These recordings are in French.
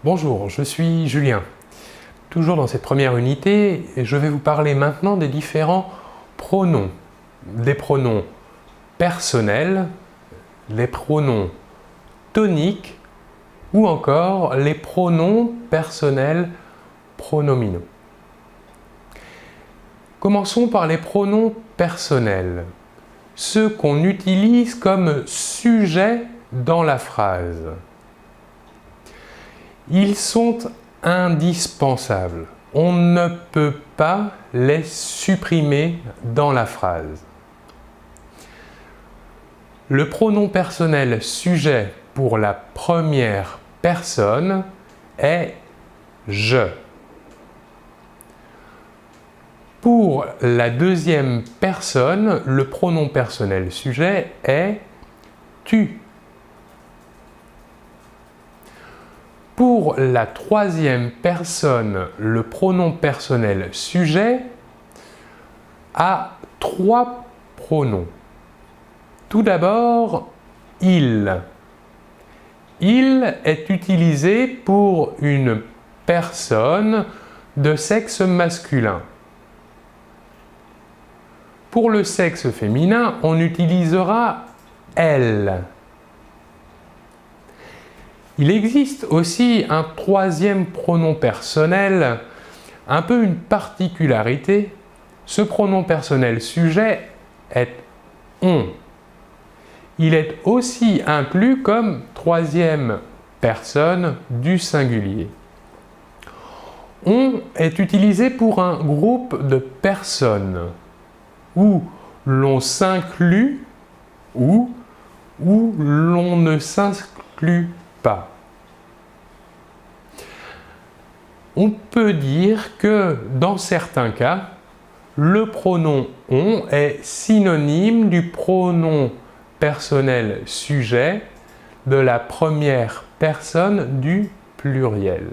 Bonjour, je suis Julien. Toujours dans cette première unité, je vais vous parler maintenant des différents pronoms. Des pronoms personnels, les pronoms toniques ou encore les pronoms personnels pronominaux. Commençons par les pronoms personnels, ceux qu'on utilise comme sujet dans la phrase. Ils sont indispensables. On ne peut pas les supprimer dans la phrase. Le pronom personnel sujet pour la première personne est « je ». Pour la deuxième personne, le pronom personnel sujet est « tu ». Pour la troisième personne, le pronom personnel sujet a trois pronoms. Tout d'abord, « il ». Il est utilisé pour une personne de sexe masculin. Pour le sexe féminin, on utilisera « elle ». Il existe aussi un troisième pronom personnel, un peu une particularité. Ce pronom personnel sujet est « on ». Il est aussi inclus comme troisième personne du singulier. « On » est utilisé pour un groupe de personnes où l'on s'inclut ou où l'on ne s'inclut pas. On peut dire que dans certains cas, le pronom « on » est synonyme du pronom personnel sujet de la première personne du pluriel.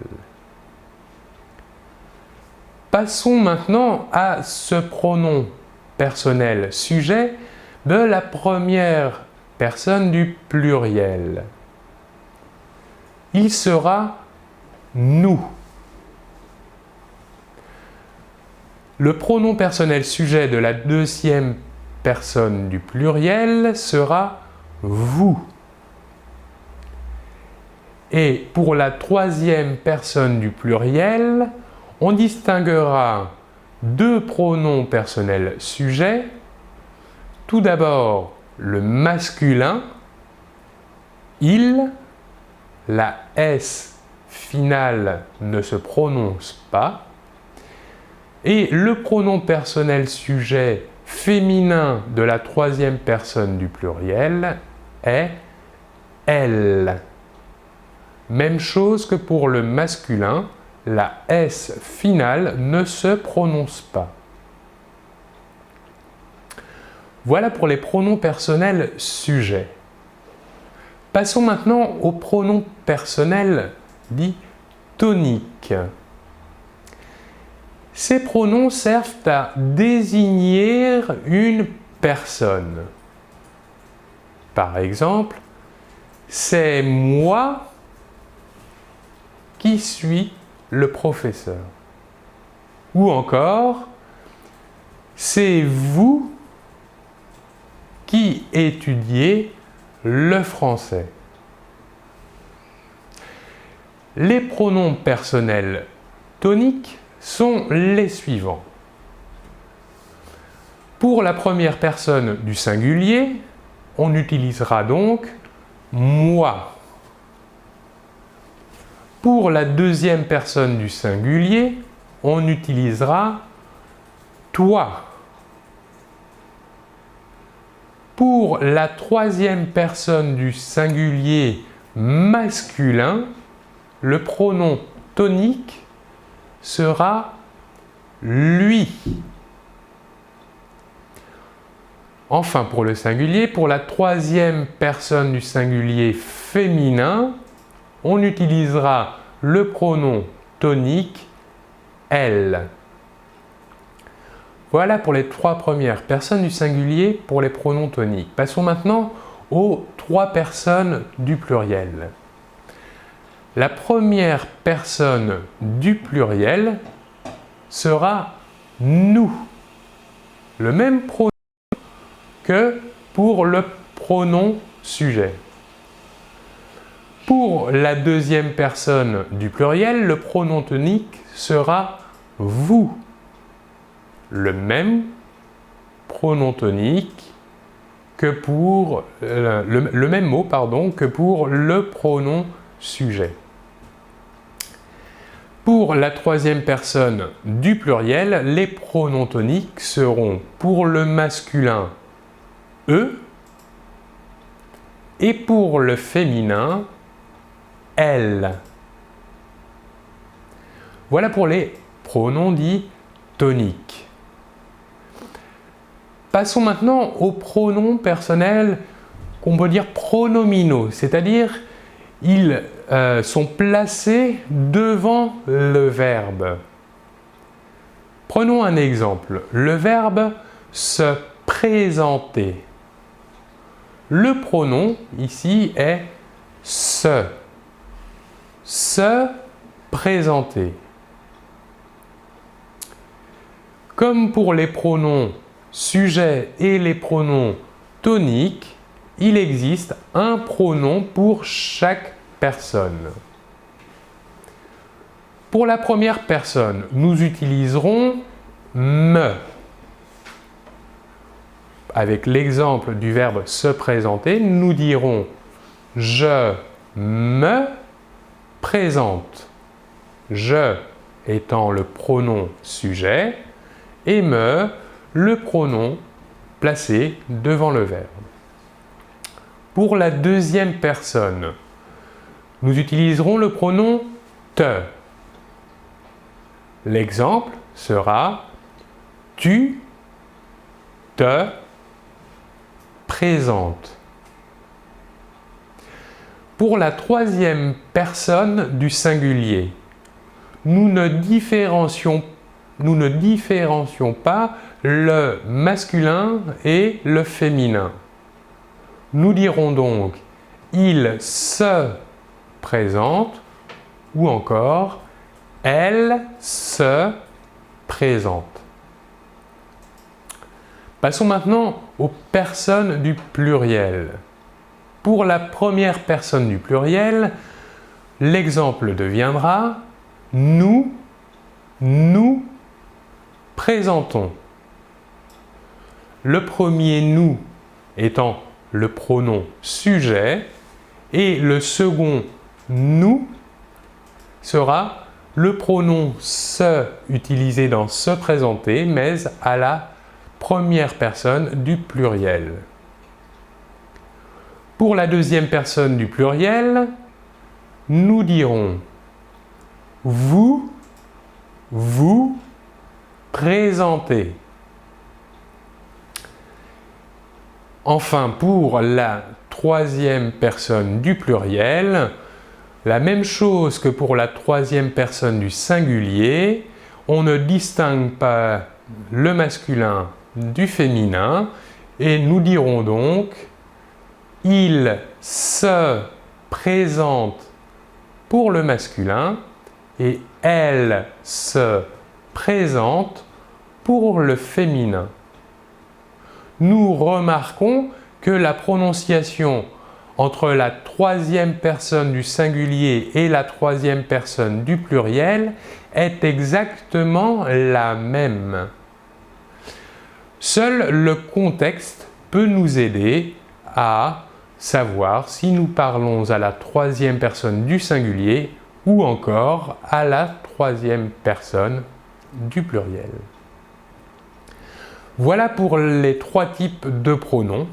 Passons maintenant à ce pronom personnel sujet de la première personne du pluriel. Il sera « nous ». Le pronom personnel sujet de la deuxième personne du pluriel sera « vous ». Et pour la troisième personne du pluriel, on distinguera deux pronoms personnels sujets. Tout d'abord, le masculin, « il », la S finale ne se prononce pas, et le pronom personnel sujet féminin de la troisième personne du pluriel est « elle ». Même chose que pour le masculin, la S finale ne se prononce pas. Voilà pour les pronoms personnels sujets. Passons maintenant aux pronoms personnels dits toniques. Ces pronoms servent à désigner une personne. Par exemple, c'est moi qui suis le professeur. Ou encore, c'est vous qui étudiez le français. Les pronoms personnels toniques sont les suivants. Pour la première personne du singulier, on utilisera donc « moi ». Pour la deuxième personne du singulier, on utilisera « toi ». Pour la troisième personne du singulier masculin, le pronom tonique sera « lui ». Enfin, pour le singulier, pour la troisième personne du singulier féminin, on utilisera le pronom tonique « elle ». Voilà pour les trois premières personnes du singulier pour les pronoms toniques. Passons maintenant aux trois personnes du pluriel. la première personne du pluriel sera nous. Le même pronom que pour le pronom sujet. Pour la deuxième personne du pluriel, le pronom tonique sera vous. Le même pronom tonique que pour le même mot que pour le pronom sujet. Pour la troisième personne du pluriel, les pronoms toniques seront pour le masculin eux et pour le féminin elle. Voilà pour les pronoms dits toniques. Passons maintenant aux pronoms personnels qu'on peut dire pronominaux, c'est-à-dire ils sont placés devant le verbe. Prenons un exemple, le verbe se présenter. Le pronom ici est se. Se présenter. Comme pour les pronoms sujet et les pronoms toniques, il existe un pronom pour chaque personne. Pour la première personne, nous utiliserons me. Avec l'exemple du verbe se présenter, nous dirons je me présente. Je étant le pronom sujet et me le pronom placé devant le verbe. Pour la deuxième personne, nous utiliserons le pronom te. L'exemple sera tu te présentes. Pour la troisième personne du singulier, nous ne différencions pas le masculin et le féminin. Nous dirons donc il se présente ou encore elle se présente. Passons maintenant aux personnes du pluriel. Pour la première personne du pluriel, l'exemple deviendra nous présentons. Le premier nous étant le pronom sujet et le second nous sera le pronom se utilisé dans se présenter mais à la première personne du pluriel. Pour la deuxième personne du pluriel, nous dirons vous présentez. Enfin, pour la troisième personne du pluriel, la même chose que pour la troisième personne du singulier, on ne distingue pas le masculin du féminin et nous dirons donc il se présente pour le masculin et elle se présente pour le féminin. Nous remarquons que la prononciation entre la troisième personne du singulier et la troisième personne du pluriel est exactement la même. Seul le contexte peut nous aider à savoir si nous parlons à la troisième personne du singulier ou encore à la troisième personne du pluriel. Voilà pour les trois types de pronoms.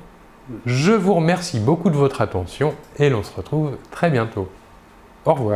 Je vous remercie beaucoup de votre attention et l'on se retrouve très bientôt. Au revoir.